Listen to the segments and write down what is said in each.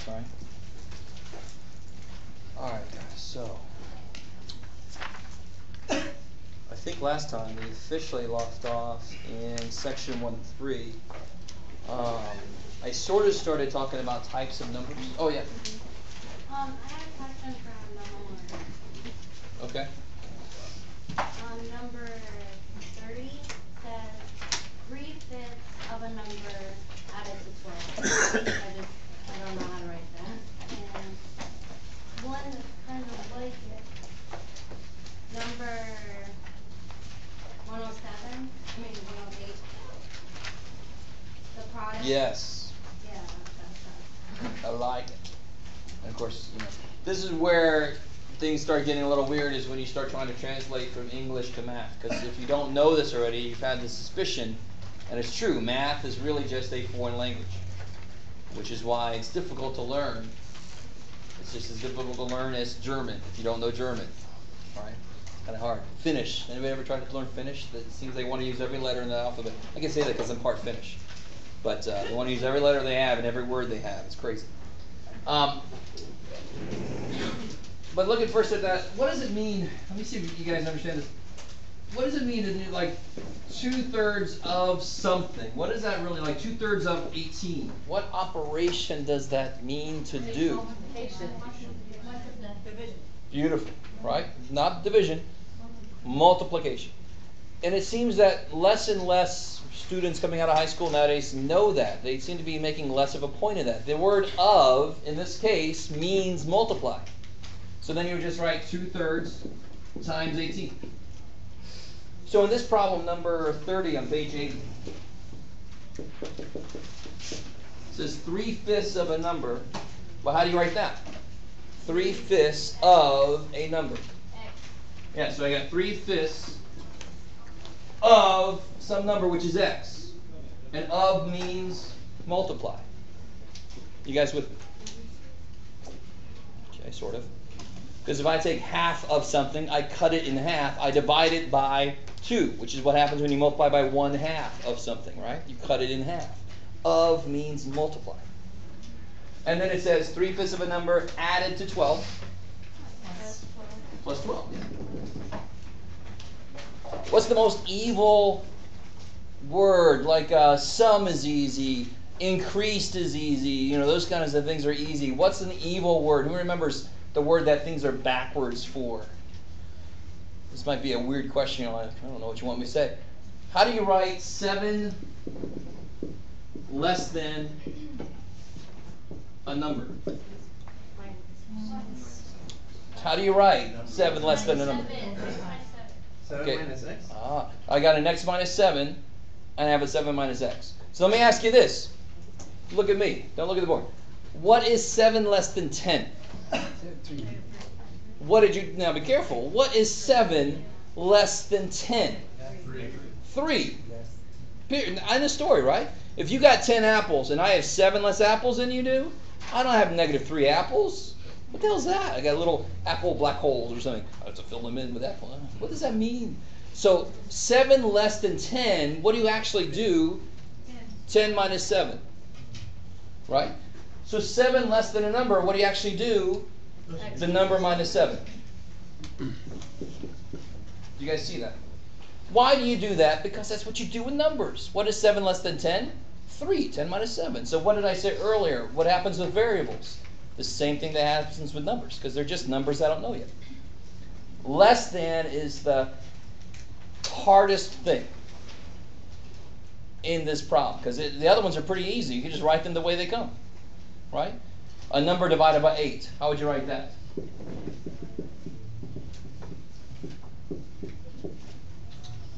right? All right, guys, so I think last time we officially left off in section 1.3. I sort of started talking about types of numbers. Oh, yeah. I have a question from number 1. Okay. Number 30 says 3/5 of a number added to 12. I don't know how to write that. And one is kind of like it. Number 107, 108. The product. Yes. Yeah, that's I like it. And of course, this is where things start getting a little weird, is when you start trying to translate from English to math. Because if you don't know this already, you've had the suspicion, and it's true, math is really just a foreign language, which is why it's difficult to learn. It's just as difficult to learn as German if you don't know German. All right? It's kind of hard. Finnish. Anybody ever tried to learn Finnish? It seems they want to use every letter in the alphabet. I can say that because I'm part Finnish. But they want to use every letter they have and every word they have. It's crazy. But looking first at that, what does it mean? Let me see if you guys understand this. What does it mean to do like 2/3 of something? What is that really like? 2/3 of 18. What operation does that mean to do? Division. Beautiful, right? Not division, multiplication. And it seems that less and less students coming out of high school nowadays know that. They seem to be making less of a point of that. The word of, in this case, means multiply. So then you would just write 2/3 times 18. So in this problem, number 30 on page 80, it says 3/5 of a number. Well, how do you write that? 3/5 of a number. Yeah, so I got 3/5 of some number, which is x. And of means multiply. You guys with me? Okay, sort of. Because if I take half of something, I cut it in half. I divide it by 2, which is what happens when you multiply by 1/2 of something, right? You cut it in half. Of means multiply. And then it says 3/5 of a number added to 12. Plus 12. Yeah. What's the most evil word? Like sum is easy, increased is easy. Those kinds of things are easy. What's an evil word? Who remembers the word that things are backwards for? This might be a weird question. I don't know what you want me to say. How do you write 7 less than a number? How do you write 7 less than a number? 7 minus x? I got an x minus 7, and I have a 7 minus x. So let me ask you this. Look at me. Don't look at the board. What is 7 less than 10? What did you... Now be careful. What is 7 less than 10? 3. End of story, right? If you got 10 apples and I have 7 less apples than you do, I don't have -3 apples. What the hell is that? I got little apple black holes or something. I have to fill them in with apple. What does that mean? So 7 less than 10, what do you actually do? 10 minus 7. Right? So 7 less than a number, what do you actually do? The number minus 7. Do you guys see that? Why do you do that? Because that's what you do with numbers. What is 7 less than 10? 3. 10 minus 7. So what did I say earlier? What happens with variables? The same thing that happens with numbers, because they're just numbers I don't know yet. Less than is the hardest thing in this problem, because the other ones are pretty easy. You can just write them the way they come, right? A number divided by 8. How would you write that?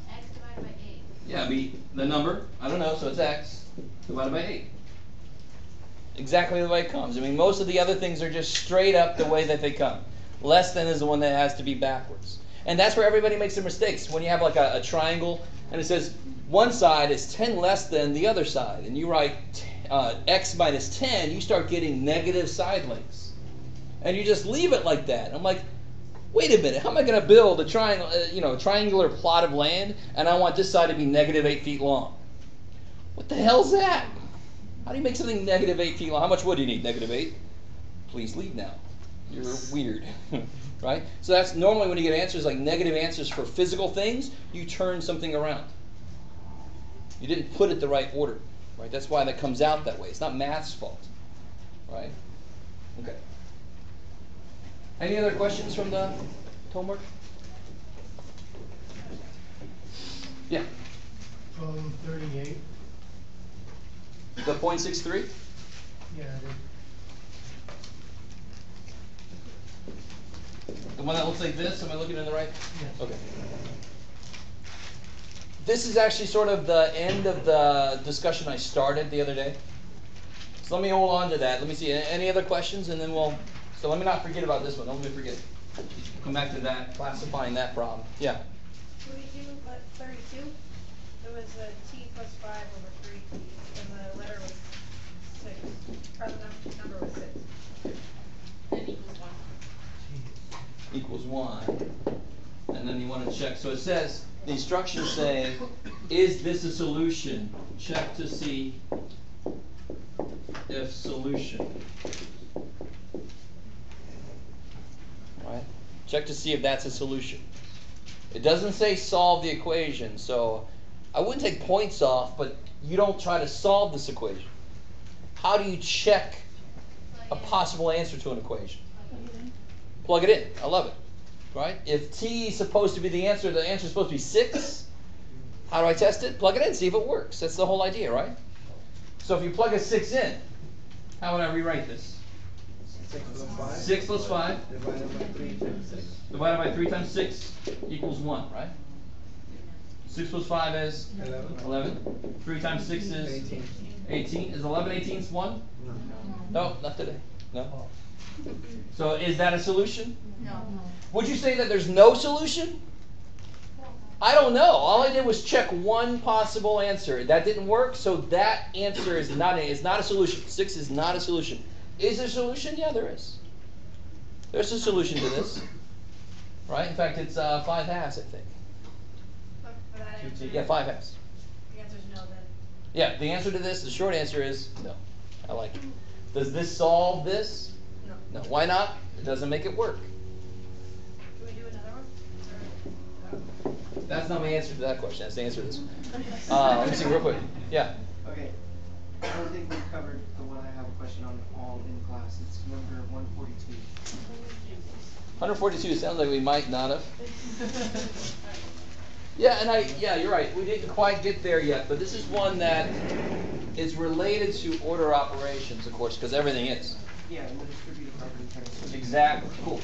X divided by 8. Yeah, the number, I don't know, so it's x divided by 8. Exactly the way it comes. I mean, most of the other things are just straight up the way that they come. Less than is the one that has to be backwards. And that's where everybody makes their mistakes. When you have like a triangle and it says one side is 10 less than the other side, and you write x minus 10, you start getting negative side lengths. And you just leave it like that. I'm like, wait a minute, how am I going to build a triangle, triangular plot of land, and I want this side to be -8 feet long? What the hell's that? How do you make something -8 feet long? How much wood do you need? -8? please leave now. You're weird. Right? So that's normally when you get answers like negative answers for physical things, you turn something around. You didn't put it the right order. Right? That's why that comes out that way. It's not math's fault. Right? Okay. Any other questions from the homework? Yeah. Problem 38. The 0.63? Yeah, The one that looks like this? Am I looking in the right? yes. Okay. This is actually sort of the end of the discussion I started the other day. So let me hold on to that. Let me see. Any other questions? And then we'll... So let me not forget about this one. Don't let me forget. Come back to that, classifying that problem. Yeah. 32, but 32, it was a t plus 5 over 3t, and the letter was 6. Or the number was 6. Then equals 1. Equals 1. And then you want to check. So it says, the instructions say, is this a solution? Check to see if solution. Right? Check to see if that's a solution. It doesn't say solve the equation, so I wouldn't take points off, but you don't try to solve this equation. How do you check a possible answer to an equation? Plug it in. I love it. Right? If t is supposed to be the answer is supposed to be 6. How do I test it? Plug it in, see if it works. That's the whole idea, right? So if you plug a 6 in, how would I rewrite this? 6 plus 5. 6 plus 5. Divided by 3 times 6. Divided by 3 times 6 equals 1, right? 6 plus 5 is 11. 3 times 6 is 18. 18. Is 11 18ths 1? No, not today. No. So is that a solution? No. Would you say that there's no solution? I don't know. All I did was check one possible answer. That didn't work, so that answer is not a solution. 6 is not a solution. Is there a solution? Yeah, there is. There's a solution to this. Right? In fact, it's 5 halves, I think. But for that answer, Yeah, 5 halves. the answer's no then. Yeah, the answer to this, the short answer is no. I like it. Does this solve this? No. No. Why not? It doesn't make it work. Can we do another one? Or, That's not my answer to that question. That's the answer to this one. Let me see real quick. Yeah. Okay, I don't think we've covered the one I have a question on all in class. It's number 142. 142 sounds like we might not have. Yeah, you're right. We didn't quite get there yet, but this is one that is related to order operations, of course, because everything is. Yeah, and the distributive property terms. Exactly. Cool.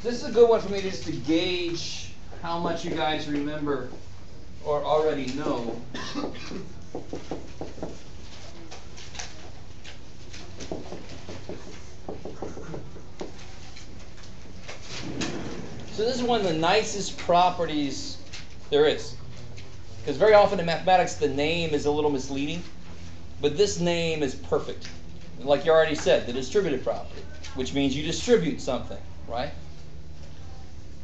This is a good one for me just to gauge how much you guys remember or already know. So this is one of the nicest properties there is. Because very often in mathematics the name is a little misleading. But this name is perfect. Like you already said, the distributive property. Which means you distribute something, right?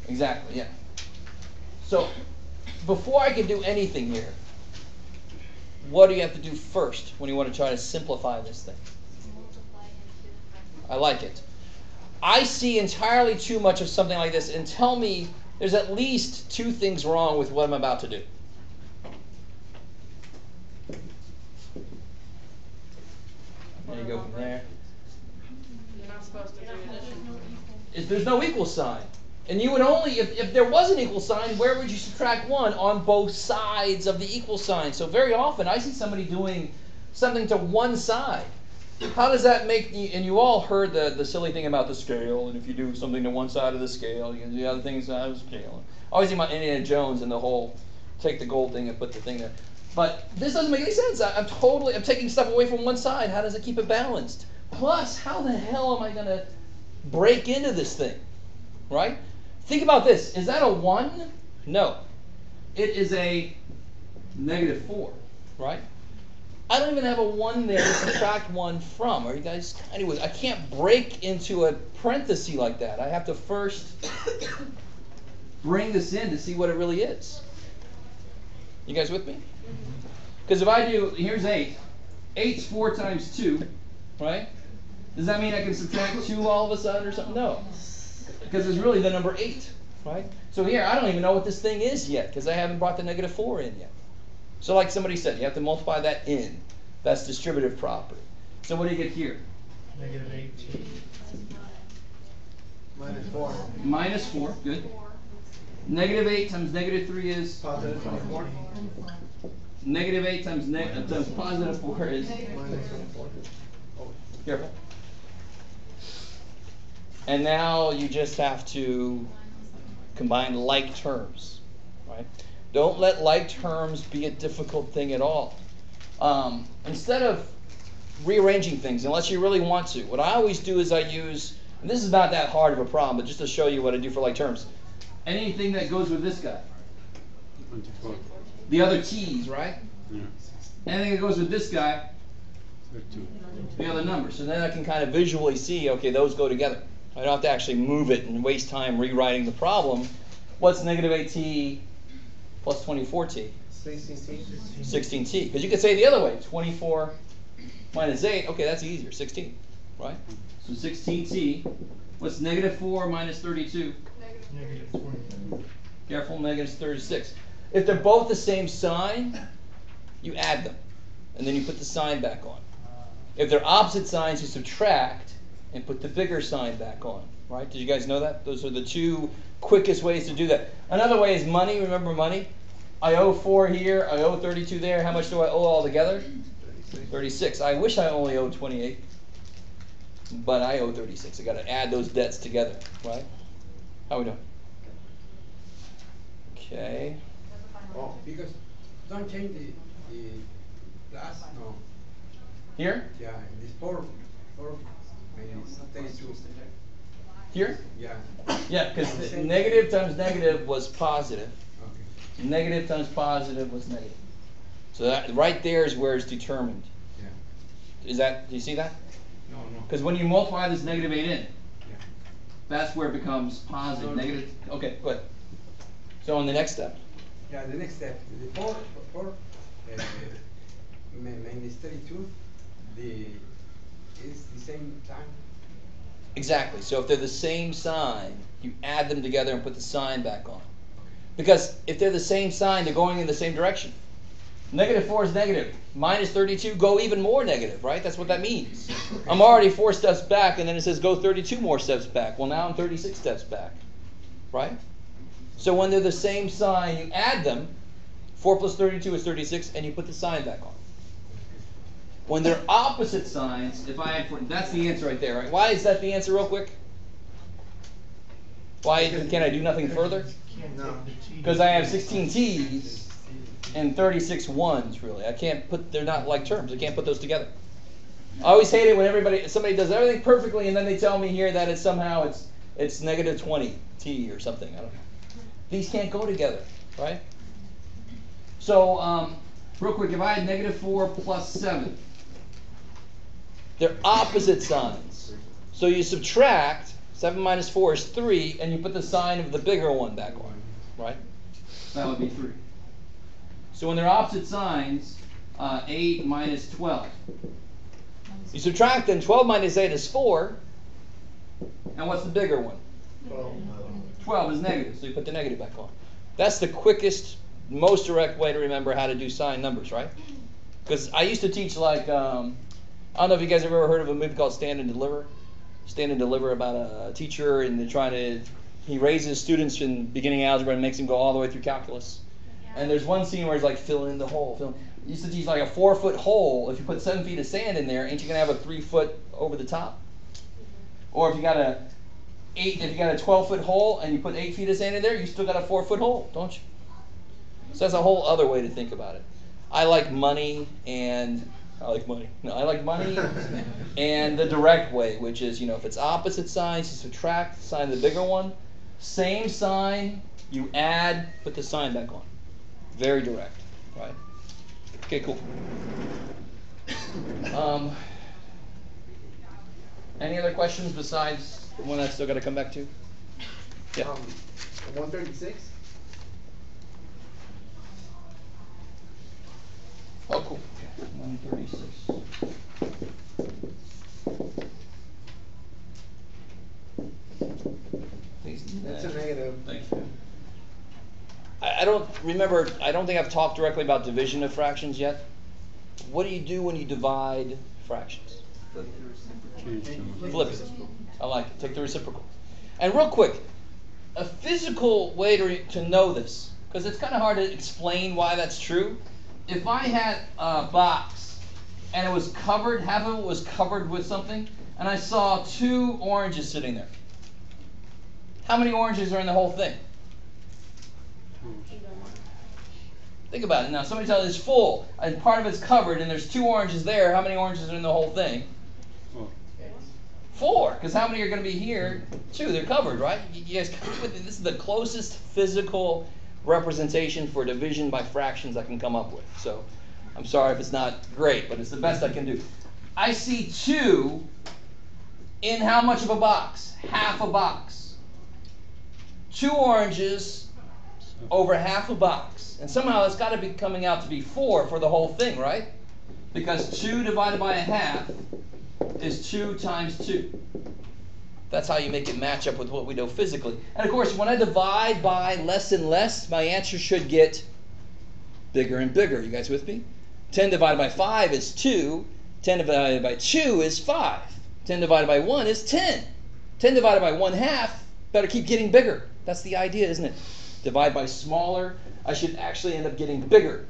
Exactly, yeah. So before I can do anything here, what do you have to do first when you want to try to simplify this thing? Multiply into I like it. I see entirely too much of something like this and tell me there's at least 2 things wrong with what I'm about to do. There you go from there. you're not supposed to do addition. There's no equal sign. And you would only, if there was an equal sign, where would you subtract 1? On both sides of the equal sign. So very often I see somebody doing something to one side. How does that make, and you all heard the silly thing about the scale, and if you do something to one side of the scale, you can do the other things side of the scale. I always think about Indiana Jones and the whole, take the gold thing and put the thing there. But this doesn't make any sense. I'm taking stuff away from one side. How does it keep it balanced? Plus, how the hell am I going to break into this thing? Right? Think about this. Is that a 1? No. It is a -4, right? I don't even have a 1 there to subtract 1 from. Are you guys kind of with? I can't break into a parenthesis like that. I have to first bring this in to see what it really is. You guys with me? Because if I do, here's 8. 8's 4 times 2, right? Does that mean I can subtract 2 all of a sudden or something? No. Because it's really the number 8, right? So here, I don't even know what this thing is yet because I haven't brought the negative 4 in yet. So like somebody said, you have to multiply that in. That's distributive property. So what do you get here? Negative 18. Minus 4. Minus 4, good. Negative 8 times negative 3 is? Positive 24. Negative 8 times positive 4 is? Minus 24. Careful. And now you just have to combine like terms, right? Don't let like terms be a difficult thing at all. Instead of rearranging things, unless you really want to, what I always do is I use, and this is not that hard of a problem, but just to show you what I do for like terms. Anything that goes with this guy. 24. The other t's, right? Yeah. Anything that goes with this guy, 32. the other number. So then I can kind of visually see, okay, those go together. I don't have to actually move it and waste time rewriting the problem. What's negative 8t plus 24t? 16t. 16t. Because you could say it the other way. 24 minus 8. Okay, that's easier. 16. Right? So 16t. What's negative 4 minus 32? Negative 20. Careful, negative 36. If they're both the same sign, you add them. And then you put the sign back on. If they're opposite signs, you subtract and put the bigger sign back on. Right? Did you guys know that? Those are the two quickest ways to do that. Another way is money. Remember money? I owe 4 here. I owe 32 there. How much do I owe all together? 36. I wish I only owed 28. But I owe 36. I got to add those debts together. Right? How we doing? Okay. Oh, because don't change the class, no. Here? Yeah, this four maybe stays true. Here? Yeah. Yeah, because negative times negative was positive. Okay. Negative times positive was negative. So that right there is where it's determined. Yeah. Do you see that? No. Because when you multiply this negative 8 in, Yeah. that's where it becomes positive. Negative. Okay, go ahead. So on the next step. Yeah, the next step, the 4 minus 32, is the same time. Exactly. So if they're the same sign, you add them together and put the sign back on. Because if they're the same sign, they're going in the same direction. Negative 4 is negative. Minus 32, go even more negative, right? That's what that means. I'm already 4 steps back, and then it says go 32 more steps back. Well, now I'm 36 steps back, right? So when they're the same sign, you add them. 4 plus 32 is 36, and you put the sign back on. When they're opposite signs, if I add 4, that's the answer right there, right? Why is that the answer real quick? Why can I do nothing further? Because I have 16 t's and 36 ones, really. I can't put, they're not like terms. I can't put those together. I always hate it when somebody does everything perfectly and then they tell me here that it's somehow it's negative 20 t or something. I don't know. These can't go together, right? So, real quick, if I had negative 4 plus 7, they're opposite signs. So you subtract, 7 minus 4 is 3, and you put the sign of the bigger one back on, right? That would be 3. So when they're opposite signs, 8 minus 12. You subtract them, 12 minus 8 is 4. And what's the bigger one? 12 is negative, so you put the negative back on. That's the quickest, most direct way to remember how to do sign numbers, right? Because I used to teach like, I don't know if you guys have ever heard of a movie called Stand and Deliver. Stand and Deliver, about a teacher and he raises students in beginning algebra and makes them go all the way through calculus. And there's one scene where he's like, fill in the hole. He used to teach like a 4-foot hole. If you put 7 feet of sand in there, ain't you gonna have a 3-foot over the top? Or if you got a 12-foot hole and you put 8 feet of sand in there, you still got a 4-foot hole, don't you? So that's a whole other way to think about it. I like money and the direct way, which is, if it's opposite signs, you subtract the sign of the bigger one. Same sign, you add, put the sign back on. Very direct, right? Okay, cool. Any other questions besides the one I still got to come back to? Yeah. 136. Oh, cool. 136. Negative. Thank you. I don't remember, I don't think I've talked directly about division of fractions yet. What do you do when you divide fractions? Change them. Flip it. I like it. Take the reciprocal. And real quick, a physical way to know this, because it's kind of hard to explain why that's true. If I had a box and it was covered, half of it was covered with something, and I saw 2 oranges sitting there. How many oranges are in the whole thing? Think about it. Now, somebody tells it's full, and part of it's covered, and there's 2 oranges there. How many oranges are in the whole thing? 4, because how many are going to be here? 2. They're covered, right? You guys come with it. This is the closest physical representation for division by fractions I can come up with. So, I'm sorry if it's not great, but it's the best I can do. I see 2 in how much of a box? Half a box. 2 oranges over half a box. And somehow it's got to be coming out to be 4 for the whole thing, right? Because 2 divided by a half is 2 times 2. That's how you make it match up with what we know physically. And of course, when I divide by less and less, my answer should get bigger and bigger. You guys with me? 10 divided by 5 is 2. 10 divided by 2 is 5. 10 divided by 1 is 10. 10 divided by 1/2 better keep getting bigger. That's the idea, isn't it? Divide by smaller, I should actually end up getting bigger.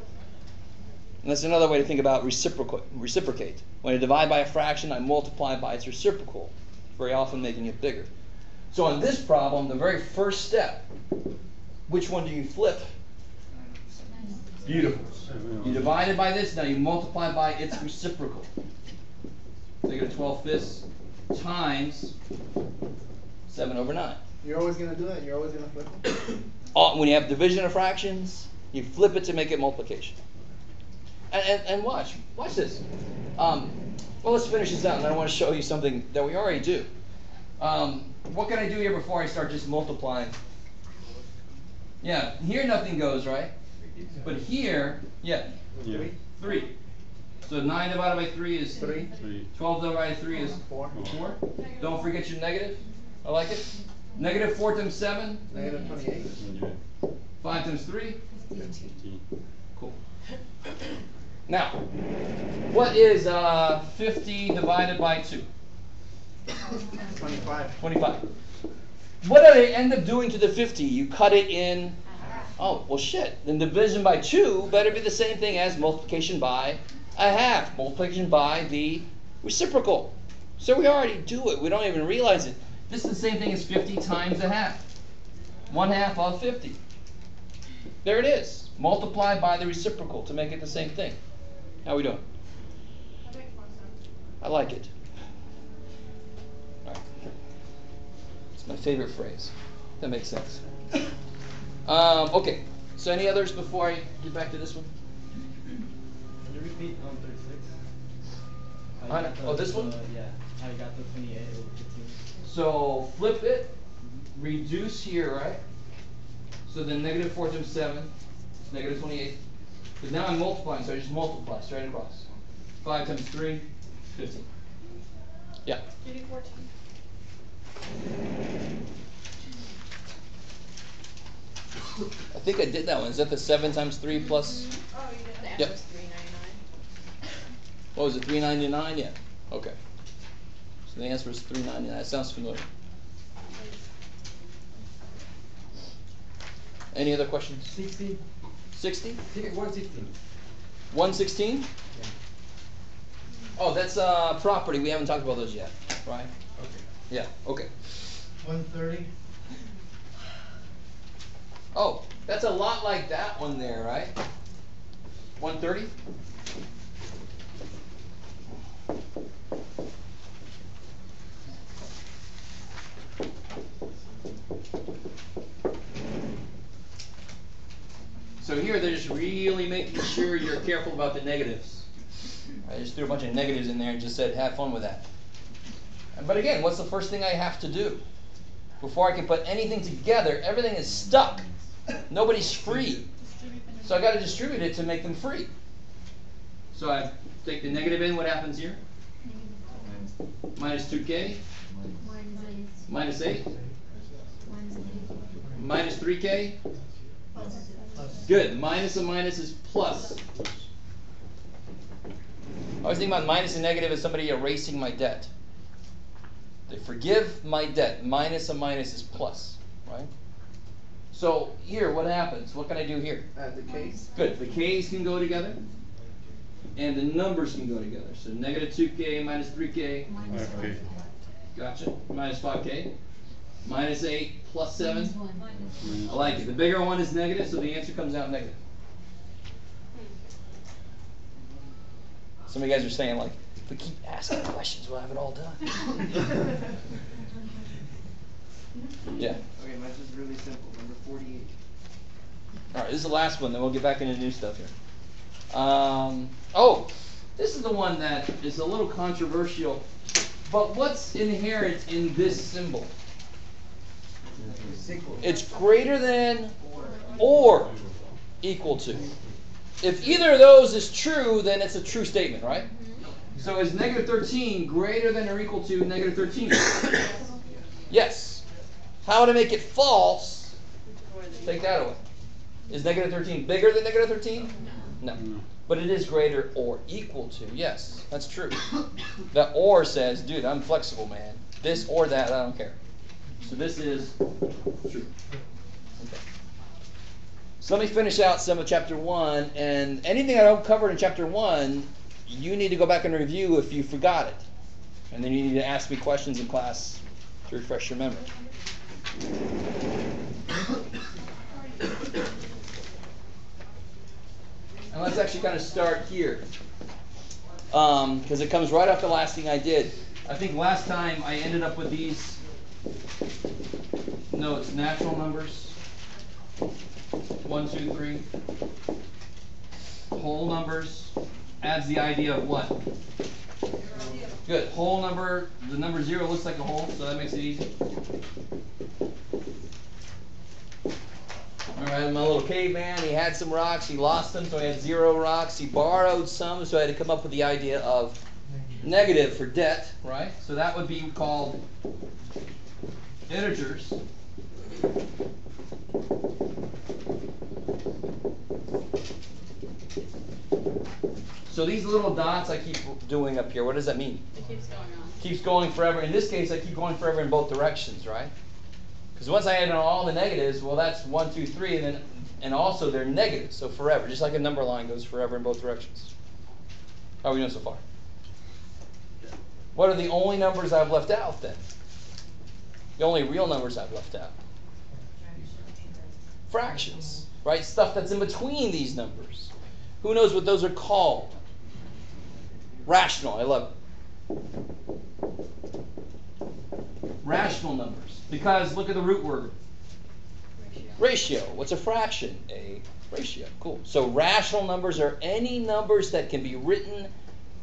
And that's another way to think about reciprocate. When I divide by a fraction, I multiply by its reciprocal, very often making it bigger. So on this problem, the very first step, which one do you flip? Beautiful. You divide it by this, now you multiply by its reciprocal. -12/5 times 7/9. You're always going to do that? You're always going to flip it? When you have division of fractions, you flip it to make it multiplication. And watch this. Well, let's finish this out, and I want to show you something that we already do. What can I do here before I start just multiplying? Yeah, here nothing goes, right? But here, yeah, 3. So 9 divided by 3 is 3. 12 divided by 3 is 4. Don't forget your negative. I like it. -4 times 7. -28. 5 times 3. Cool. Now, what is 50 divided by 2? 25. 25. What do they end up doing to the 50? You cut it in. Oh, well, shit. Then division by 2 better be the same thing as multiplication by a half. Multiplication by the reciprocal. So we already do it. We don't even realize it. This is the same thing as 50 times a half. 1/2 of 50. There it is. Multiply by the reciprocal to make it the same thing. How we doing? That makes more sense. I like it. All right. It's my favorite phrase. That makes sense. Okay. So any others before I get back to this one? Can you repeat 36? Oh, this one? Yeah. I got the 28 over 15. So flip it. Reduce here, right? So then -4 times 7 is -28. But now I'm multiplying, so I just multiply straight across. 5 times 3, 15. Yeah. You do 14. I think I did that one. Is that the 7 times 3 plus? Oh, you did. Yep. was $3.99. What was it, $3.99? Yeah. Okay. So the answer is $3.99. That sounds familiar. Any other questions? 60. 60? 116. 116? Yeah. Oh, that's property. We haven't talked about those yet, right? Okay. Yeah. Okay. 130. Oh, that's a lot like that one there, right? 130? So here they're just really making sure you're careful about the negatives. I just threw a bunch of negatives in there and just said, have fun with that. But again, what's the first thing I have to do? Before I can put anything together, everything is stuck. Nobody's free. So I got to distribute it to make them free. So I take the negative in, what happens here? Minus 2k. Minus 8. Minus 3k? Plus. Good. Minus a minus is plus. I always think about minus and negative as somebody erasing my debt. They forgive my debt. Minus a minus is plus, right? So here, what happens? What can I do here? Add the case. Good. The k's can go together, and the numbers can go together. So negative 2k minus 3k. Okay. Gotcha. Minus 5k. Minus 8 plus 7. I like it. The bigger one is negative, so the answer comes out negative. Some of you guys are saying, like, if we keep asking questions, we'll have it all done. Yeah. Okay, mine's just really simple. Number 48. All right, this is the last one, then we'll get back into new stuff here. Oh, this is the one that is a little controversial. But what's inherent in this symbol? It's greater than or equal to. If either of those is true, then it's a true statement, right? So is negative 13 greater than or equal to negative 13? Yes. How to make it false? Take that away. Is negative 13 bigger than negative 13? No. But it is greater or equal to. Yes, that's true. The or says, dude, I'm flexible, man. This or that, I don't care. So this is true. Okay. So let me finish out some of chapter 1. And anything I don't cover in chapter 1, you need to go back and review if you forgot it. And then you need to ask me questions in class to refresh your memory. And let's actually kind of start here. Because it comes right off the last thing I did. I think last time I ended up with these notes, natural numbers. 1, 2, 3. Whole numbers adds the idea of what? Good. Whole number, the number 0 looks like a whole, so that makes it easy. Alright, my little caveman, he had some rocks, he lost them, so he had 0 rocks. He borrowed some, so I had to come up with the idea of negative for debt, right? So that would be called integers. So these little dots I keep doing up here, what does that mean? It keeps going on. Keeps going forever. In this case, I keep going forever in both directions, right? Because once I add in all the negatives, well, that's 1, 2, 3, and also they're negative, so forever. Just like a number line goes forever in both directions. How are we doing so far? What are the only numbers I've left out then? The only real numbers I've left out? Fractions, right? Stuff that's in between these numbers. Who knows what those are called? Rational, I love it. Rational numbers. Because look at the root word. Ratio. What's a fraction? A ratio. Cool. So rational numbers are any numbers that can be written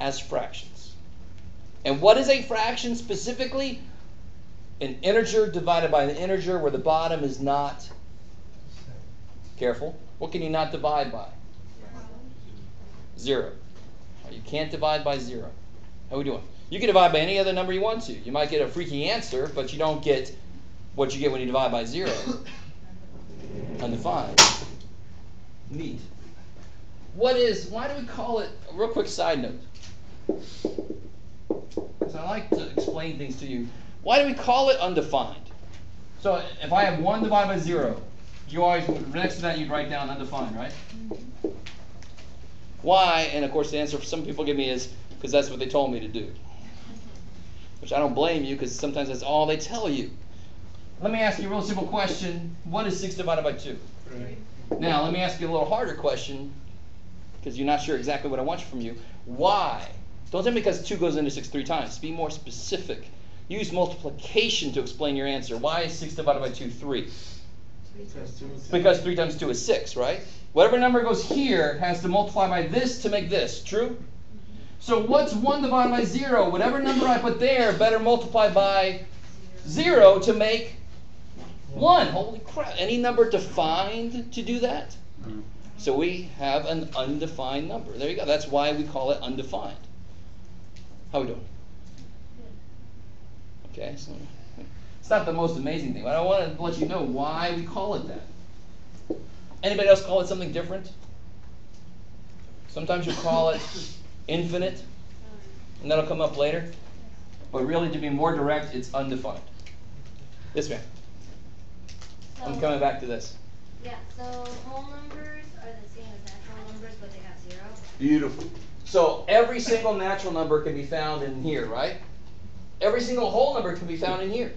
as fractions. And what is a fraction specifically? An integer divided by an integer where the bottom is not. Careful. What can you not divide by? 0. You can't divide by 0. How are we doing? You can divide by any other number you want to. You might get a freaky answer, but you don't get what you get when you divide by 0. Undefined. Neat. Why do we call it, a real quick side note, because I like to explain things to you. Why do we call it undefined? So if I have 1 divided by 0, you always, next to that you'd write down undefined, right? Why? And of course the answer for some people give me is because that's what they told me to do. Which I don't blame you, because sometimes that's all they tell you. Let me ask you a real simple question. What is 6 divided by 2? 3. Now let me ask you a little harder question, because you're not sure exactly what I want from you. Why? Don't tell me because 2 goes into 6 3 times. Be more specific. Use multiplication to explain your answer. Why is 6 divided by 2 3? Because 3 times 2 is 6, right? Whatever number goes here has to multiply by this to make this. True? So what's 1 divided by 0? Whatever number I put there better multiply by 0 to make 1. Holy crap. Any number defined to do that? So we have an undefined number. There you go. That's why we call it undefined. How are we doing? Okay. So not the most amazing thing, but I want to let you know why we call it that. Anybody else call it something different? Sometimes you call it infinite, and that'll come up later. But really, to be more direct, it's undefined. Yes, ma'am. So, I'm coming back to this. yeah, so whole numbers are the same as natural numbers, but they have 0. Beautiful. So every single natural number can be found in here, right? Every single whole number can be found in here.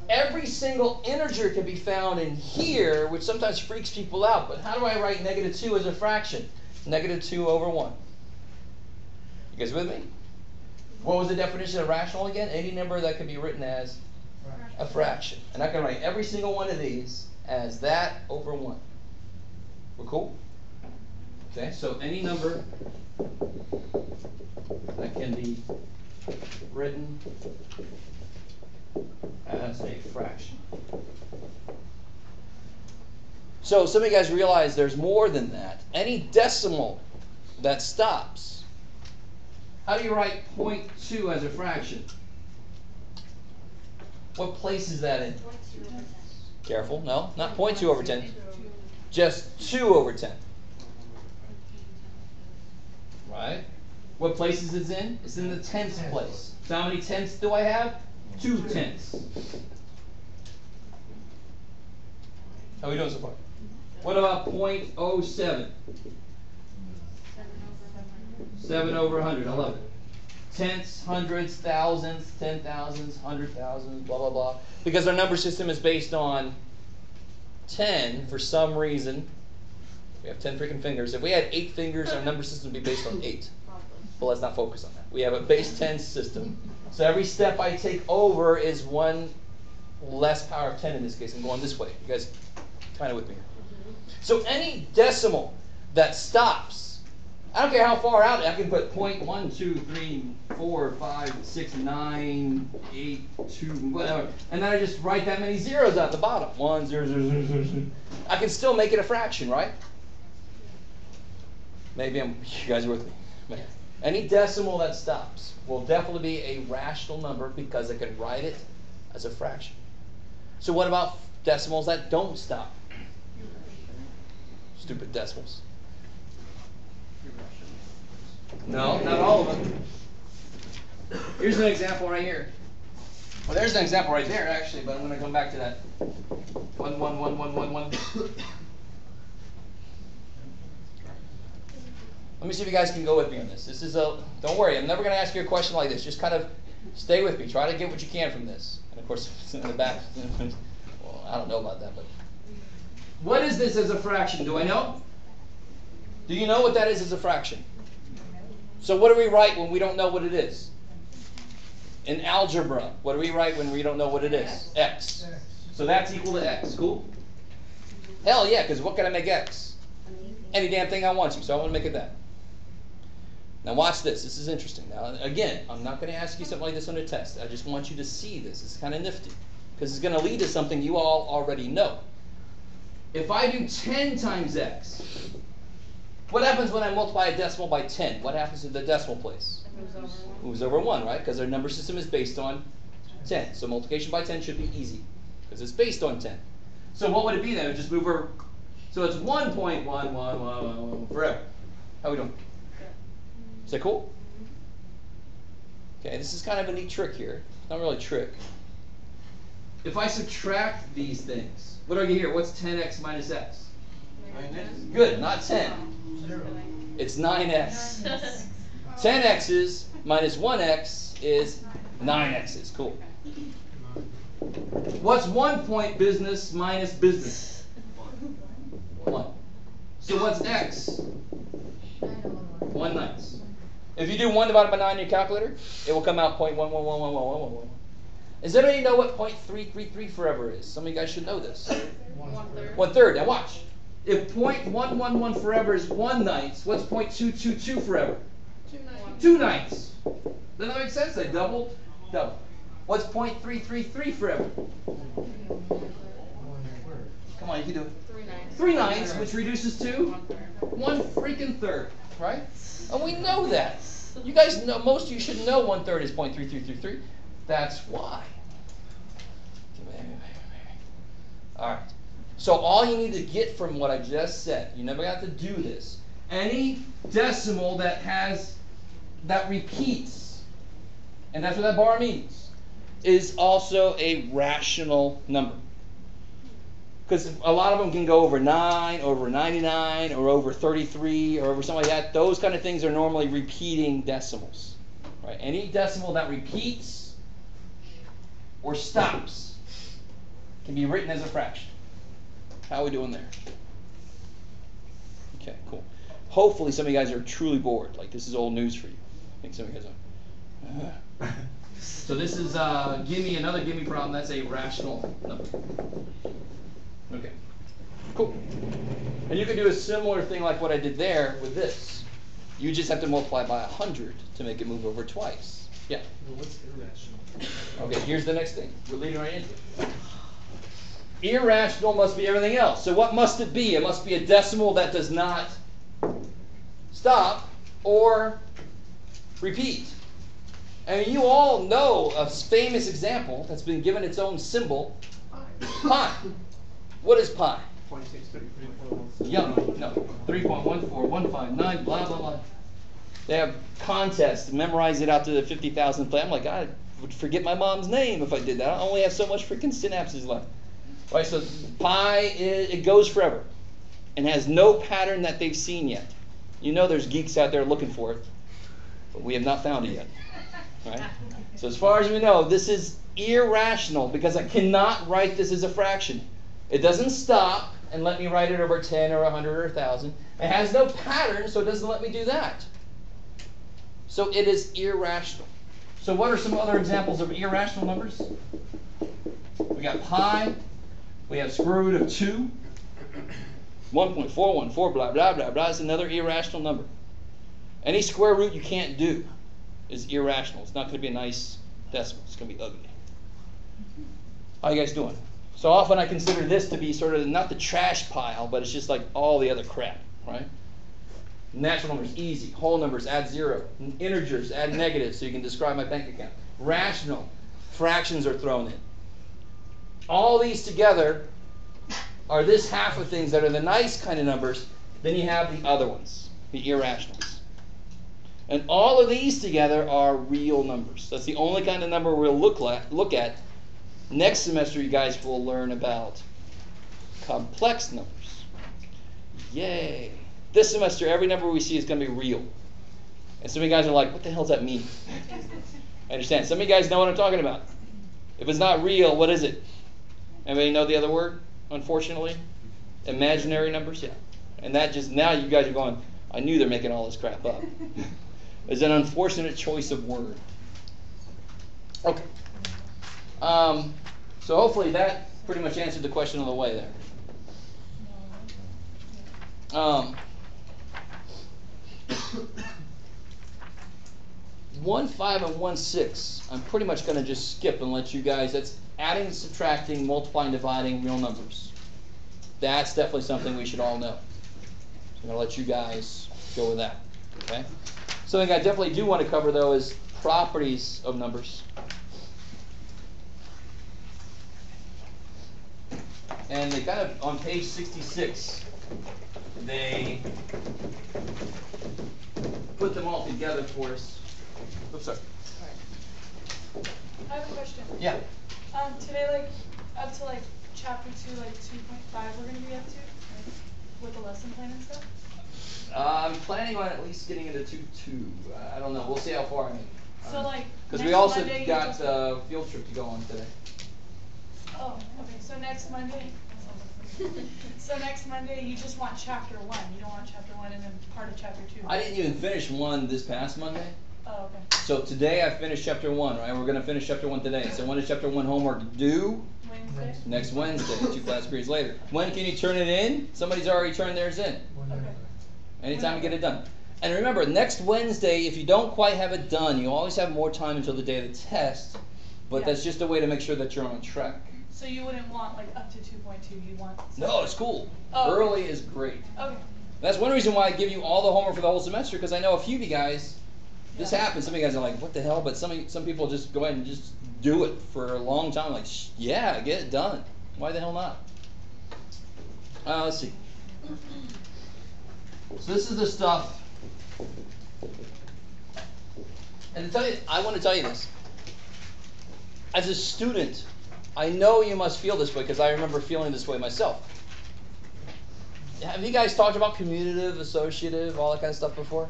Every single integer can be found in here, which sometimes freaks people out. But how do I write -2 as a fraction? -2 over 1. You guys with me? What was the definition of rational again? Any number that can be written as a fraction. And I can write every single one of these as that over 1. We're cool? Okay, so any number that can be written as a fraction. So some of you guys realize there's more than that. Any decimal that stops. How do you write 0.2 as a fraction? What place is that in? 0.2 over 10. Careful, no, not 0.2 over 10. Just 2 over 10. Right? What place is it in? It's in the tenths place. So how many tenths do I have? 2 tenths. How are we doing so far? What about 0.07? 7 over 100. I love it. Tenths, hundreds, thousands, 10,000s, 100,000s, blah, blah, blah. Because our number system is based on 10 for some reason. We have 10 freaking fingers. If we had 8 fingers, our number system would be based on 8. But let's not focus on that. We have a base 10 system. So every step I take over is 1 less power of 10 in this case. I'm going this way. You guys kind of with me here. So any decimal that stops, I don't care how far out, I can put 0.1, 2, 3, 4, 5, 6, 9, 8, 2, whatever. And then I just write that many zeros at the bottom. 1, 0, 0, 0, 0, 0. I can still make it a fraction, right? Maybe you guys are with me. Any decimal that stops will definitely be a rational number because I can write it as a fraction. So what about decimals that don't stop? Stupid decimals. No, not all of them. Here's an example right here. Well, there's an example right there, actually, but I'm going to come back to that. 1, 1, 1, 1, 1, 1. Let me see if you guys can go with me on this. This is a, don't worry, I'm never going to ask you a question like this. Just kind of stay with me. Try to get what you can from this. And of course, in the back, well, I don't know about that, but. What is this as a fraction? Do I know? Do you know what that is as a fraction? So what do we write when we don't know what it is? In algebra, what do we write when we don't know what it is? X. So that's equal to x. Cool? Hell yeah, because what can I make x? Any damn thing I want to, so I want to make it that. Now watch this. This is interesting. Now again, I'm not going to ask you something like this on a test. I just want you to see this. It's kind of nifty. Because it's going to lead to something you all already know. If I do 10 times x, what happens when I multiply a decimal by 10? What happens to the decimal place? It moves over 1, right? Because our number system is based on 10. So multiplication by 10 should be easy because it's based on 10. So what would it be then? It would just move over. So it's 1.1111 forever. How are we doing? Is that cool? Okay, this is kind of a neat trick here. Not really a trick. If I subtract these things, what do I get here? What's 10x minus x? 9x. Good, not 10. 0. It's 9x. 10x's minus 1x is 9x's. Cool. What's 1 point business minus business? 1. So what's x? 1/9. If you do 1 divided by 9 in your calculator, it will come out 0.11111111. Does anybody know what 0.333 forever is? Some of you guys should know this. 1/3. 1/3. Now watch. If 0.111 forever is 1/9, what's 0.222 forever? 2/9. Doesn't that make sense? They double. What's 0.333 forever? Come on, you can do it. 3/9, which reduces to 1 freaking third, right? And we know that. You guys know, most of you should know 1/3 is 0.3333. That's why. All right. So all you need to get from what I just said, you never have to do this. Any decimal that repeats, and that's what that bar means, is also a rational number. Because a lot of them can go over 9, over 99, or over 33, or over something like that. Those kind of things are normally repeating decimals. Right? Any decimal that repeats or stops can be written as a fraction. How are we doing there? Okay, cool. Hopefully some of you guys are truly bored. Like, this is old news for you. I think some of you guys are. So this is another give me problem. That's a rational number. Okay, cool. And you can do a similar thing like what I did there with this. You just have to multiply by 100 to make it move over twice. Yeah? Well, what's irrational? Okay, here's the next thing. We're leading right into it. Irrational must be everything else. So what must it be? It must be a decimal that does not stop or repeat. And you all know a famous example that's been given its own symbol. Pi. What is pi? 0.633. Young. No. 3.14159, blah, blah, blah. They have contests, memorize it out to the 50,000th play. I'm like, I would forget my mom's name if I did that. I only have so much freaking synapses left. All right, so pi, it goes forever and has no pattern that they've seen yet. You know there's geeks out there looking for it, but we have not found it yet. Right? So as far as we know, this is irrational because I cannot write this as a fraction. It doesn't stop and let me write it over 10 or 100 or 1,000. It has no pattern, so it doesn't let me do that. So it is irrational. So what are some other examples of irrational numbers? We got pi. We have square root of 2. 1.414, blah, blah, blah, blah. It's another irrational number. Any square root you can't do is irrational. It's not going to be a nice decimal. It's going to be ugly. How you guys doing? So often I consider this to be sort of not the trash pile, but it's just like all the other crap, right? Natural numbers, easy. Whole numbers, add 0. Integers, add negatives so you can describe my bank account. Rational, fractions are thrown in. All these together are this half of things that are the nice kind of numbers. Then you have the other ones, the irrationals. And all of these together are real numbers. That's the only kind of number we'll look at. Next semester, you guys will learn about complex numbers. Yay. This semester, every number we see is going to be real. And some of you guys are like, what the hell does that mean? I understand. Some of you guys know what I'm talking about. If it's not real, what is it? Anybody know the other word, unfortunately? Imaginary numbers? Yeah. And that just, now you guys are going, I knew they're making all this crap up. It's an unfortunate choice of word. Okay. So hopefully that pretty much answered the question on the way there. 1, 5, and 1, 6. I'm pretty much going to just skip and let you guys. That's adding, subtracting, multiplying, dividing real numbers. That's definitely something we should all know. So I'm going to let you guys go with that. Okay. Something I definitely do want to cover though is properties of numbers. And they kind of, on page 66, they put them all together for us. Oops, sorry. I have a question. Yeah. Today, up to chapter 2, 2.5, we're going to be up to, with the lesson plan and stuff? I'm planning on at least getting into 2.2. I don't know. We'll see how far I make. So because we also got a field trip to go on today. Oh, okay. So next Monday. So next Monday, you just want chapter 1. You don't want chapter 1 and then part of chapter 2. I didn't even finish 1 this past Monday. Oh, okay. So today I finished chapter 1, right? We're going to finish chapter 1 today. So when is chapter 1 homework due? Wednesday. Next Wednesday, 2 class periods later. When can you turn it in? Somebody's already turned theirs in. Okay. Anytime you get it done. And remember, next Wednesday, if you don't quite have it done, you always have more time until the day of the test. But Yeah. that's just a way to make sure that you're on track. So you wouldn't want up to 2.2. You want. No, it's cool. Oh. Early is great. Okay. That's one reason why I give you all the homework for the whole semester, because I know a few of you guys, this Yeah. happens. Some of you guys are like, what the hell? But some people just go ahead and just do it for a long time. Like, yeah, get it done. Why the hell not? Let's see. So this is the stuff. And to tell you, I want to tell you this. As a student, I know you must feel this way because I remember feeling this way myself. Have you guys talked about commutative, associative, all that kind of stuff before?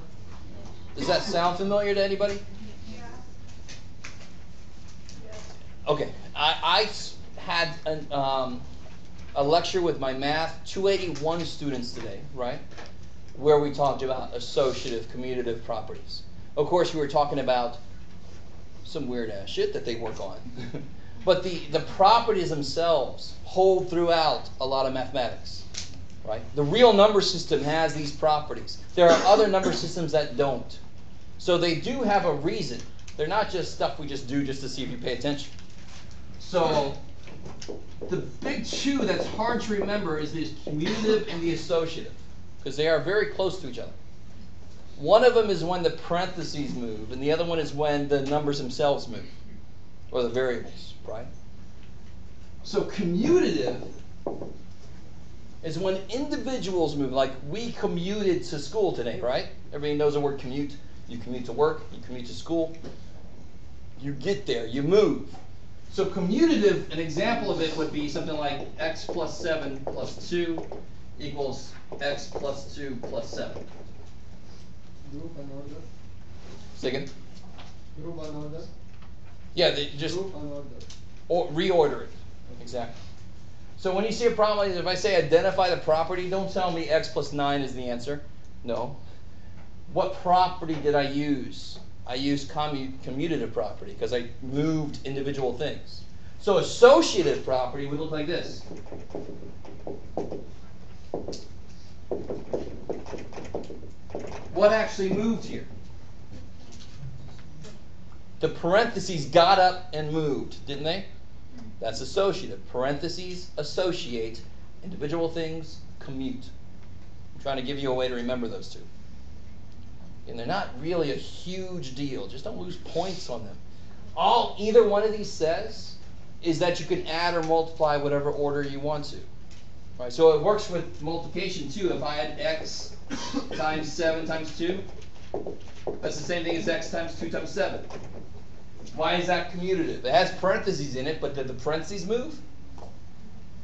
Does that sound familiar to anybody? Yeah. Okay, I had a lecture with my math 281 students today, right? Where we talked about associative, commutative properties. Of course, we were talking about some weird ass shit that they work on. But the properties themselves hold throughout a lot of mathematics. Right? The real number system has these properties. There are other number systems that don't. So they do have a reason. They're not just stuff we just do just to see if you pay attention. So the big two that's hard to remember is the commutative and the associative, because they are very close to each other. One of them is when the parentheses move, and the other one is when the numbers themselves move, or the variables, right? So commutative is when individuals move, like we commuted to school today, right? Everybody knows the word commute. You commute to work, you commute to school. You get there, you move. So commutative, an example of it would be something like x plus 7 plus 2 equals x plus 2 plus 7. Group and order. Say again? Group and order. Yeah, they just Group and order. or reorder it. Exactly. So when you see a problem, if I say identify the property, don't tell me x plus 9 is the answer. No. What property did I use? I used commutative property because I moved individual things. So associative property would look like this. What actually moved here? The parentheses got up and moved, didn't they? That's associative. Parentheses associate, individual things commute. I'm trying to give you a way to remember those two. And they're not really a huge deal. Just don't lose points on them. All either one of these says is that you can add or multiply whatever order you want to. Right? So it works with multiplication too. If I had x times 7 times 2, that's the same thing as x times 2 times 7. Why is that commutative? It has parentheses in it, but did the parentheses move?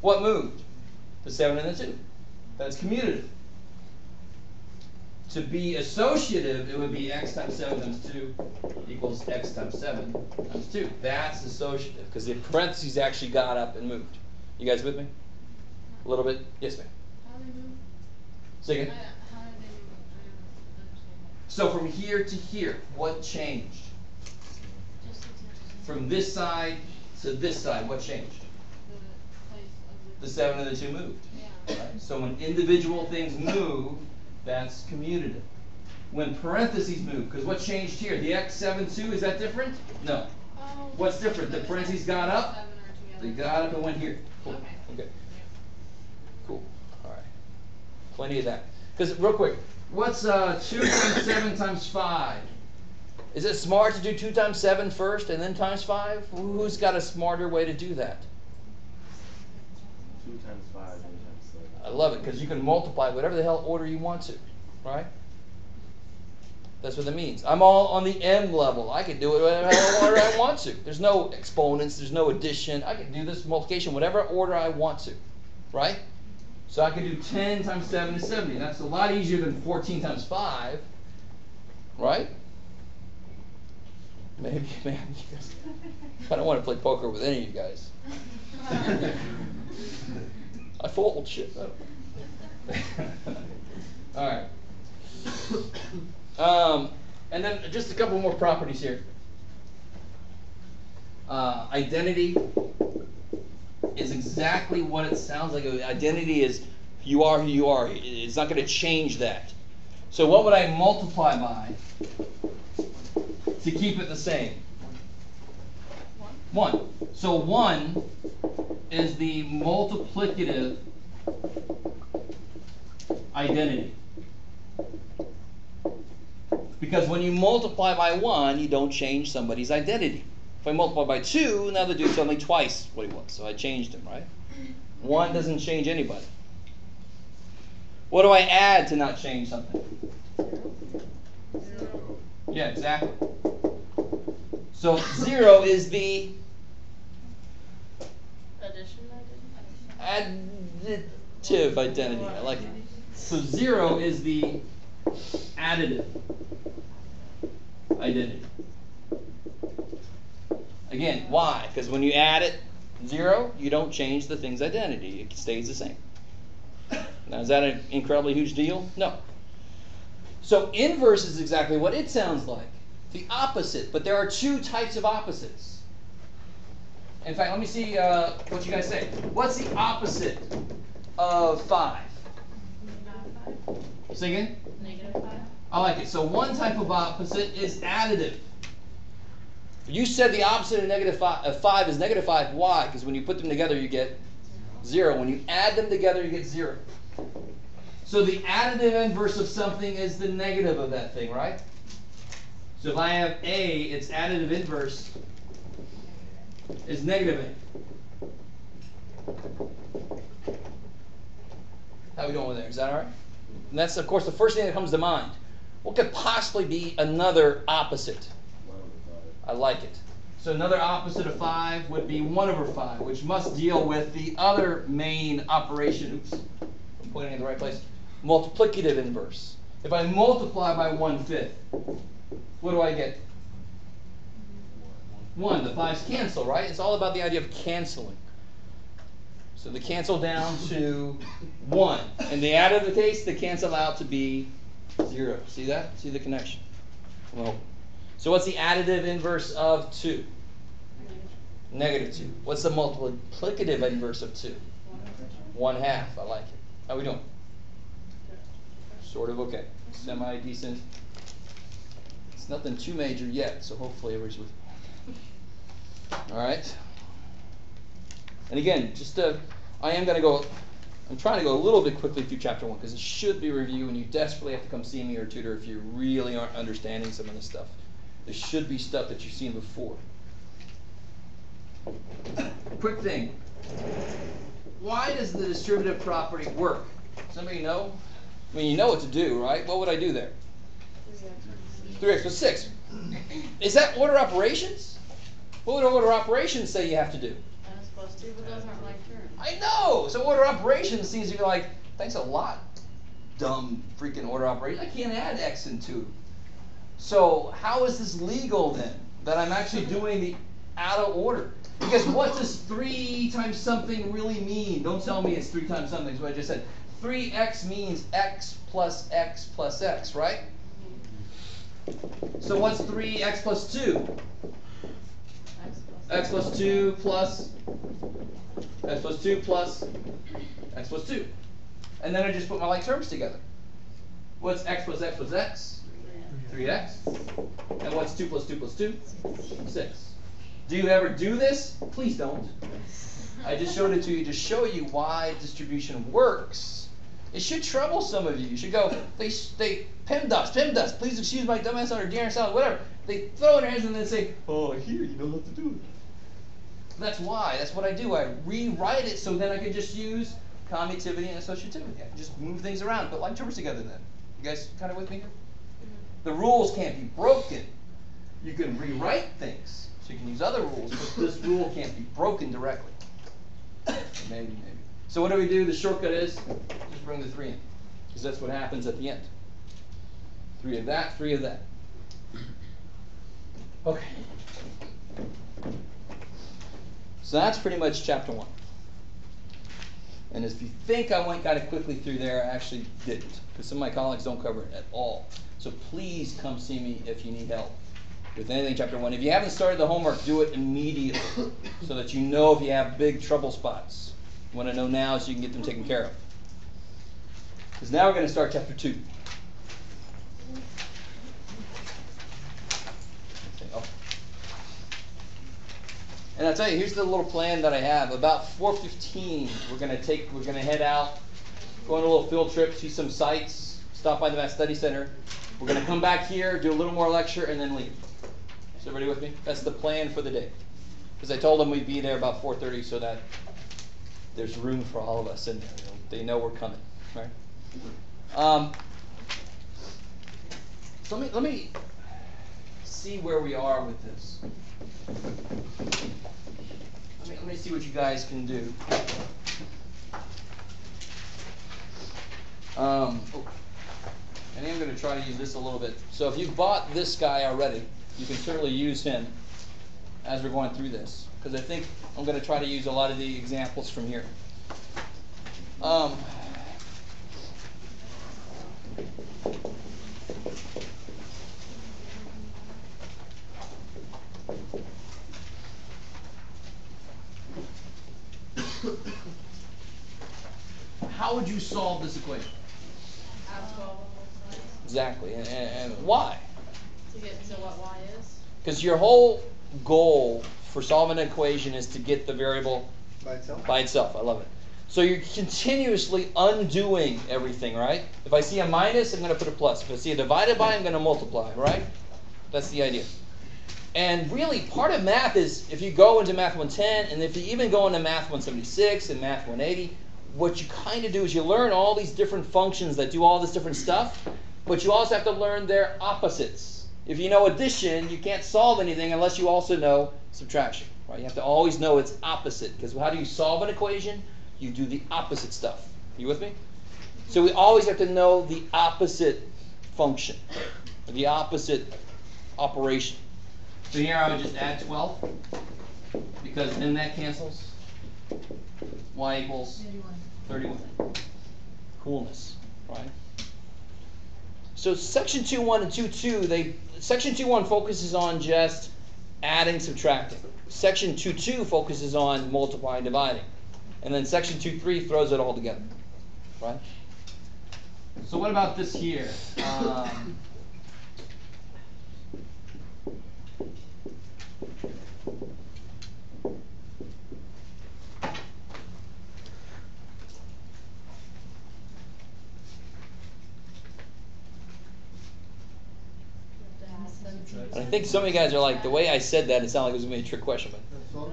What moved? The 7 and the 2. That's commutative. To be associative, it would be x times 7 times 2 equals x times 7 times 2. That's associative, because the parentheses actually got up and moved. You guys with me? A little bit? Yes, ma'am. How do they move? Say again? How do they move? I don't understand. So from here to here, what changed? Just the two. From this side to this side, what changed? The place of The 7 and the 2 moved. Yeah. Right? So when individual things move, that's commutative. When parentheses move, because what changed here? The x 7 2, is that different? No. Oh. What's different? The parentheses got up? 7 are They together. got up and went here. Cool. Okay. Okay. Cool. All right. Plenty of that. Because real quick, what's 2 times 7 times 5? Is it smart to do 2 times 7 first and then times 5? Who's got a smarter way to do that? 2 times 5, 3 times 7. I love it because you can multiply whatever the hell order you want to, right? That's what it means. I'm all on the m level. I can do it whatever order I want to. There's no exponents. There's no addition. I can do this multiplication whatever order I want to, right? So I can do 10 times 7 is 70. That's a lot easier than 14 times 5, right? Maybe, man, you guys, I don't want to play poker with any of you guys. I fold shit. All right. And then just a couple more properties here. Identity is exactly what it sounds like. Identity is you are who you are. It's not going to change that. So what would I multiply by to keep it the same? 1. So 1 is the multiplicative identity. Because when you multiply by 1, you don't change somebody's identity. If I multiply by 2, now the dude's only twice what he was. So I changed him, right? 1 doesn't change anybody. What do I add to not change something? 0. Yeah, exactly. So 0 is the Addition additive identity. I like it. So 0 is the additive identity. Again, why? Because when you add it, 0, you don't change the thing's identity. It stays the same. Now, is that an incredibly huge deal? No. So inverse is exactly what it sounds like. The opposite. But there are two types of opposites. In fact, let me see what you guys say. What's the opposite of 5? Say again? -5. I like it. So one type of opposite is additive. You said the opposite of 5 is -5. Why? Because when you put them together, you get 0. When you add them together, you get 0. So the additive inverse of something is the negative of that thing, right? So if I have A, its additive inverse is -A. How are we doing with there? Is that all right? And that's, of course, the first thing that comes to mind. What could possibly be another opposite? I like it. So another opposite of 5 would be 1/5, which must deal with the other main operation. Oops, I'm pointing in the right place. Multiplicative inverse. If I multiply by 1/5, what do I get? 1. The 5's cancel, right? It's all about the idea of canceling. So they cancel down to 1. In the additive case, they cancel out to be 0. See that? See the connection? Well, so what's the additive inverse of 2? -2. What's the multiplicative inverse of 2? 1/2. I like it. How are we doing? Sort of okay. Semi-decent. It's nothing too major yet, so hopefully everybody's with me. All right. And again, I'm trying to go a little bit quickly through chapter 1 because it should be review, and you desperately have to come see me or tutor if you really aren't understanding some of this stuff. There should be stuff that you've seen before. Quick thing. Why does the distributive property work? Somebody know? I mean, you know what to do, right? What would I do there? 3x plus 6. Is that order operations? What would order operations say you have to do? As opposed to, but those aren't like terms. I know! So order operations seems to be like, thanks a lot, dumb freaking order operation. I can't add x and 2. So how is this legal then? That I'm actually doing the out of order? Because what does 3 times something really mean? Don't tell me it's 3 times something. That's what I just said. 3x means x plus x plus x, right? So what's 3x plus 2? X plus 2 plus x plus 2 plus x plus 2. And then I just put my like terms together. What's x plus x plus x? 3x. And what's 2 plus 2 plus 2? 6. Do you ever do this? Please don't. I just showed it to you to show you why distribution works. It should trouble some of you. You should go, they PEMDAS, please excuse my dumbass on or dear sound, whatever. They throw in their hands and then say, oh, here, you know how to do it. That's why. That's what I do. I rewrite it so then I can just use commutativity and associativity. I can just move things around, put like terms together then. You guys kind of with me here? The rules can't be broken. You can rewrite things. So you can use other rules, but this rule can't be broken directly. Maybe. So what do? The shortcut is just bring the 3 in. Because that's what happens at the end. 3 of that, 3 of that. Okay. So that's pretty much chapter 1. And if you think I went kind of quickly through there, I actually didn't. Because some of my colleagues don't cover it at all. So please come see me if you need help with anything chapter 1. If you haven't started the homework, do it immediately so that you know if you have big trouble spots. You want to know now so you can get them taken care of. Because now we're going to start chapter 2. And I'll tell you, here's the little plan that I have. About 4:15, we're going to head out, go on a little field trip, see some sites, stop by the Math Study Center. We're going to come back here, do a little more lecture, and then leave. Is everybody with me? That's the plan for the day. Because I told them we'd be there about 4:30 so that there's room for all of us in there. They know we're coming, right? So let me see where we are with this. Let me see what you guys can do. And I'm going to try to use this a little bit. So if you've bought this guy already, you can certainly use him as we're going through this, because I think I'm going to try to use a lot of the examples from here. How would you solve this equation? Add 12 on both sides. Exactly, and why? To get to what y is. Because your whole goal for solving an equation is to get the variable By itself? by itself. I love it. So you're continuously undoing everything, right? If I see a minus, I'm going to put a plus. If I see a divided by, I'm going to multiply, right? That's the idea. And really, part of math is, if you go into Math 110, and if you even go into Math 176 and Math 180, what you kind of do is you learn all these different functions that do all this different stuff, but you also have to learn their opposites. If you know addition, you can't solve anything unless you also know subtraction, right? You have to always know its opposite, because how do you solve an equation? You do the opposite stuff. You with me? So we always have to know the opposite function, or the opposite operation. So here I would just add 12, because then that cancels. Y equals 31. Coolness, right? So section 2.1 and 2.2, section 2.1 focuses on just adding, subtracting. Section 2.2 focuses on multiplying, dividing. And then section 2.3 throws it all together, right? So what about this here? I think some of you guys are like, the way I said that, it sounded like it was going to be a trick question. But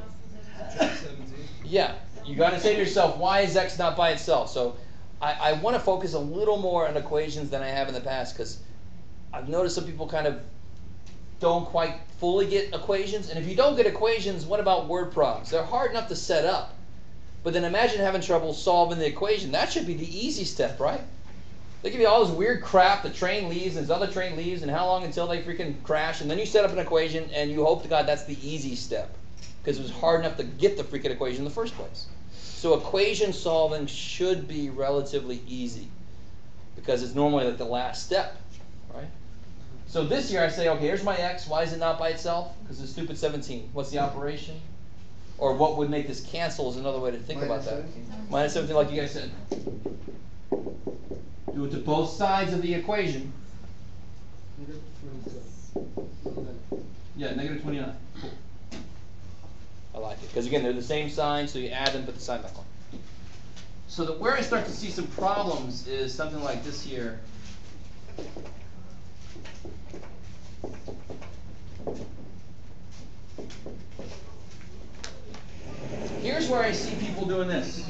yeah, you got to say to yourself, why is x not by itself? So I want to focus a little more on equations than I have in the past, because I've noticed some people kind of don't quite fully get equations. And if you don't get equations, what about word problems? They're hard enough to set up. But then imagine having trouble solving the equation. That should be the easy step, right? They give you all this weird crap, the train leaves, and this other train leaves, and how long until they freaking crash, and then you set up an equation, and you hope to God that's the easy step, because it was hard enough to get the freaking equation in the first place. So equation solving should be relatively easy, because it's normally like the last step, right? So this year I say, okay, here's my x, why is it not by itself? Because it's stupid 17. What's the operation? Or what would make this cancel is another way to think about that. Minus 17, like you guys said. Do it to both sides of the equation. Yeah, negative 29. Cool. I like it. Because again, they're the same sign, so you add them, put the sign back on. So where I start to see some problems is something like this here. Here's where I see people doing this.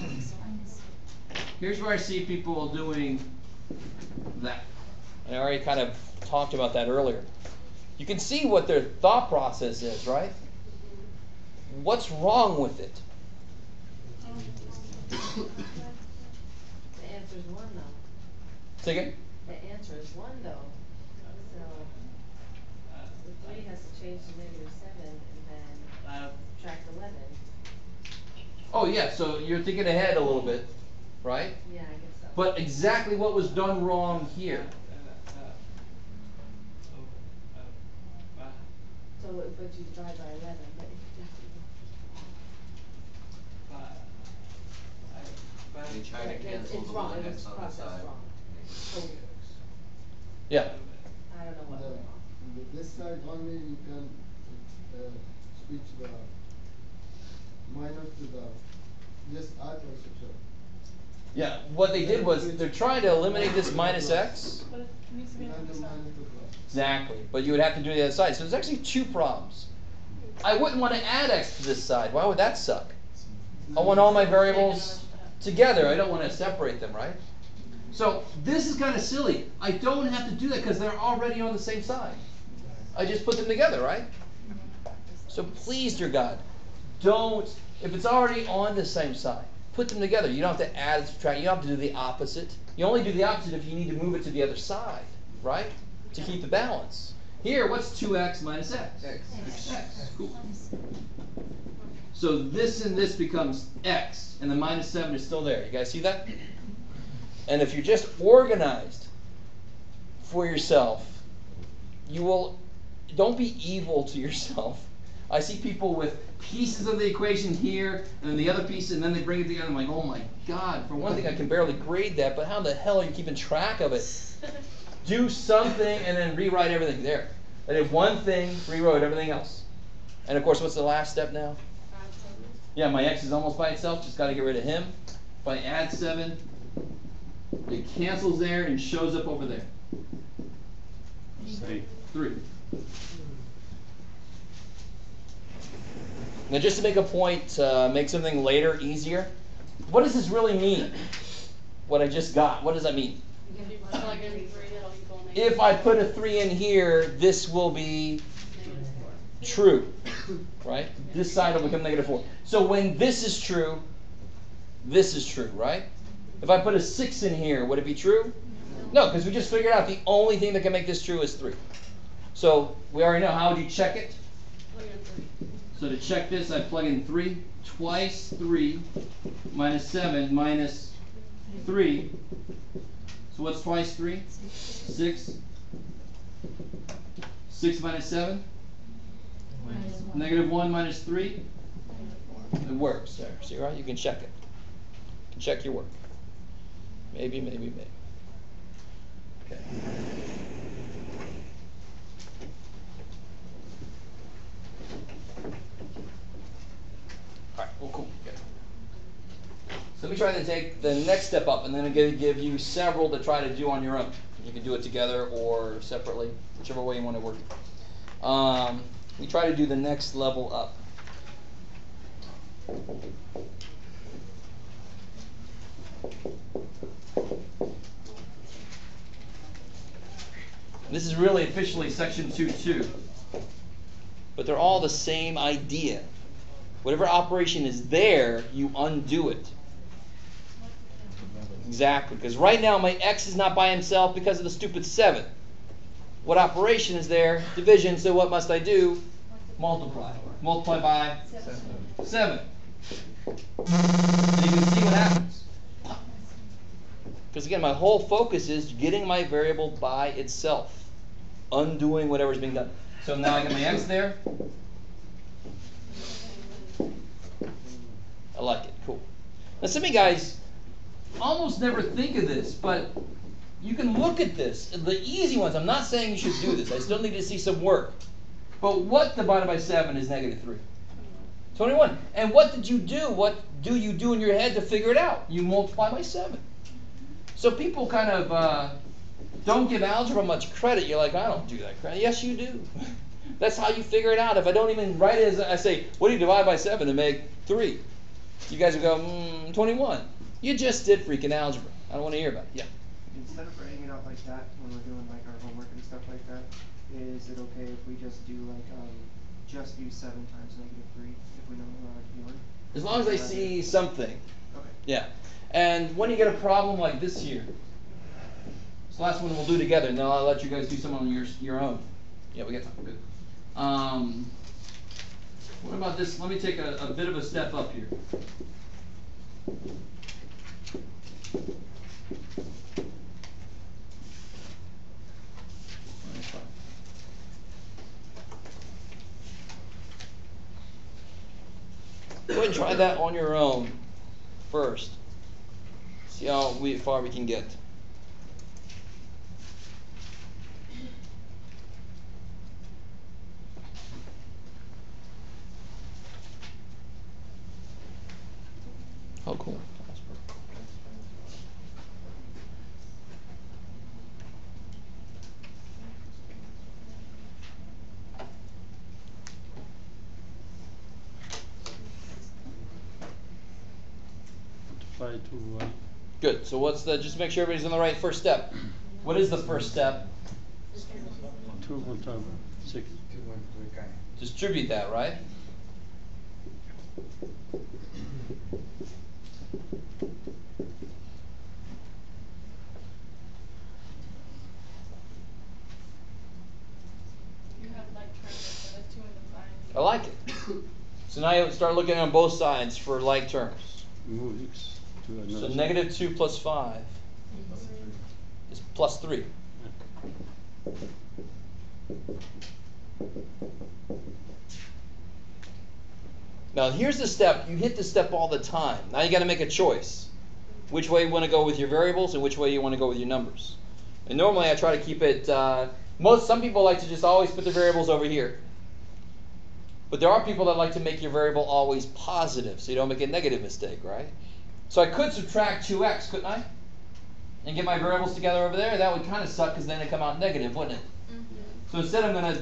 Here's where I see people doing that. And I already kind of talked about that earlier. You can see what their thought process is, right? What's wrong with it? The answer is 1, though. Say again? The answer is 1, though. So the 3 has to change to negative 7 and then subtract 11. Oh yeah, so you're thinking ahead a little bit, right? Yeah, I guess so. But exactly what was done wrong here? So, but you divide by 11, but if you They try to cancel it's the wrong, one it was that's on the processed side. wrong. Totally. Yeah. I don't know what went wrong. This side only you can switch the minus to the just add or subtract. Yeah, what they did was they're trying to eliminate this minus x. But it needs to be on the other side. Exactly, but you would have to do the other side. So there's actually 2 problems. I wouldn't want to add x to this side. Why would that suck? I want all my variables together. I don't want to separate them, right? So this is kind of silly. I don't have to do that because they're already on the same side. I just put them together, right? So please, dear God, don't, if it's already on the same side, put them together. You don't have to add and subtract. You don't have to do the opposite. You only do the opposite if you need to move it to the other side, right? To keep the balance. Here, what's 2x minus x? X. Cool. So this and this becomes x, and the minus 7 is still there. You guys see that? And if you're just organized for yourself, you will, don't be evil to yourself. I see people with pieces of the equation here, and then the other piece, and then they bring it together. I'm like, oh my God. For one thing, I can barely grade that, but how the hell are you keeping track of it? Do something and then rewrite everything there. I did one thing, rewrote everything else. And of course, what's the last step now? Yeah, my x is almost by itself. Just got to get rid of him. If I add 7, it cancels there and shows up over there. 3. Now, just to make a point, make something later easier. What does this really mean? What I just got. What does that mean? If I put a 3 in here, this will be true, right? This side will become -4. So when this is true, right? If I put a 6 in here, would it be true? No, because we just figured out the only thing that can make this true is 3. So we already know. How would you check it? So to check this, I plug in 3. Twice 3 minus 7 minus 3. So what's twice 3? 6. 6 minus 7? -1 minus 3? It works there. See, right? You can check it. You can check your work. Maybe. Okay. All right, well, cool. Okay. So let me try to take the next step up, and then I'm going to give you several to try to do on your own. You can do it together or separately, whichever way you want to work it. We try to do the next level up. This is really officially section 2.2, but they're all the same idea. Whatever operation is there, you undo it. Exactly, because right now my x is not by himself because of the stupid 7. What operation is there? Division, so what must I do? Multiply. Multiply by 7. And you can see what happens. Because again, my whole focus is getting my variable by itself. Undoing whatever's being done. So now I get my x there. I like it. Cool. Now some of you guys almost never think of this, but you can look at this. The easy ones, I'm not saying you should do this. I still need to see some work. But what divided by 7 is -3? 21. And what did you do? What do you do in your head to figure it out? You multiply by 7. So people kind of don't give algebra much credit. You're like, I don't do that credit. Yes, you do. That's how you figure it out. If I don't even write it as I say, what do you divide by 7 to make 3? You guys would go, 21. You just did freaking algebra. I don't want to hear about it. Yeah. Instead of writing it out like that when we're doing like our homework and stuff like that, is it okay if we just do like just use 7 times -3 if we know we're already doing? As long as I see something. Okay. Yeah. And when you get a problem like this here, this last one we'll do together, and then I'll let you guys do some on your own. Yeah, we got time. Good. What about this? Let me take a bit of a step up here. Go ahead and try that on your own first. See how far we can get. Oh, cool. Multiply to 1. Good. So what's the, just make sure everybody's on the right first step. What is the first step? 2 on top of 6. Distribute that, right? You have like terms instead of 2 and the 5. I like it. So now you start looking on both sides for like terms. Move x to another So side. negative 2 plus 5 is plus 3. Now here's the step. You hit this step all the time. Now you got to make a choice. Which way you want to go with your variables and which way you want to go with your numbers. And normally I try to keep it, some people like to just always put the variables over here. But there are people that like to make your variable always positive so you don't make a negative mistake, right? So I could subtract 2x, couldn't I? And get my variables together over there. That would kind of suck because then they come out negative, wouldn't it? So instead I'm going to,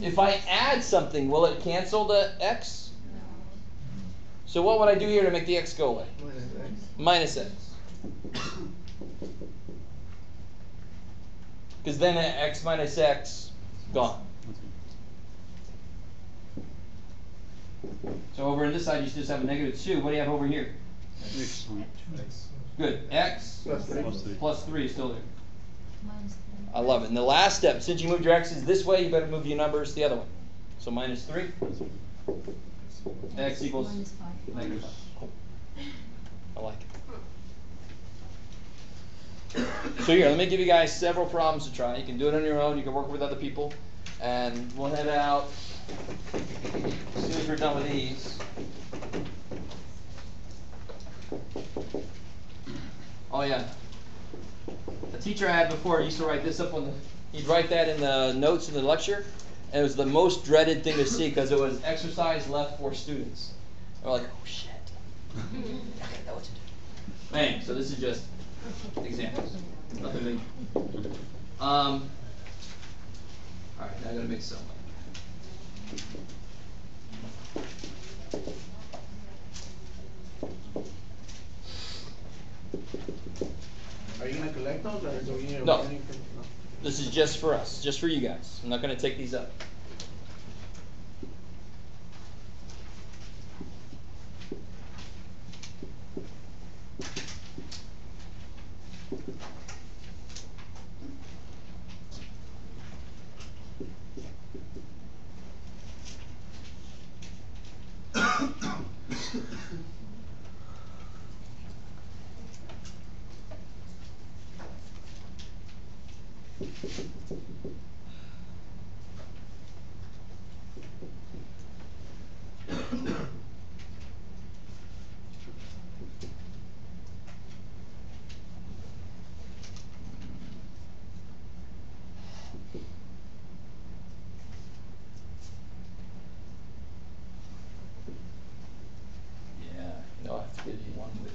if I add something, will it cancel the x? So what would I do here to make the x go away? Minus x. Because then x minus x, gone. So over on this side, you just have a negative 2. What do you have over here? X. Good. X Plus 3. is still there. I love it. And the last step, since you moved your x's this way, you better move your numbers the other way. So minus 3. X equals negative 5. Cool. I like it. So here, let me give you guys several problems to try. You can do it on your own. You can work with other people. And we'll head out as soon as we're done with these. Oh yeah. A teacher I had before used to write this up on the, he'd write that in the notes in the lecture, and it was the most dreaded thing to see because it was exercise left for students. They're like, oh shit. I gotta know what to do. Bang, so this is just examples. Nothing big. Alright, now I gotta make some. Are you gonna collect those or do you? No. This is just for us, just for you guys. I'm not gonna take these up. Yeah, I have to give you one with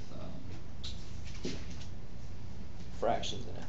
fractions in it.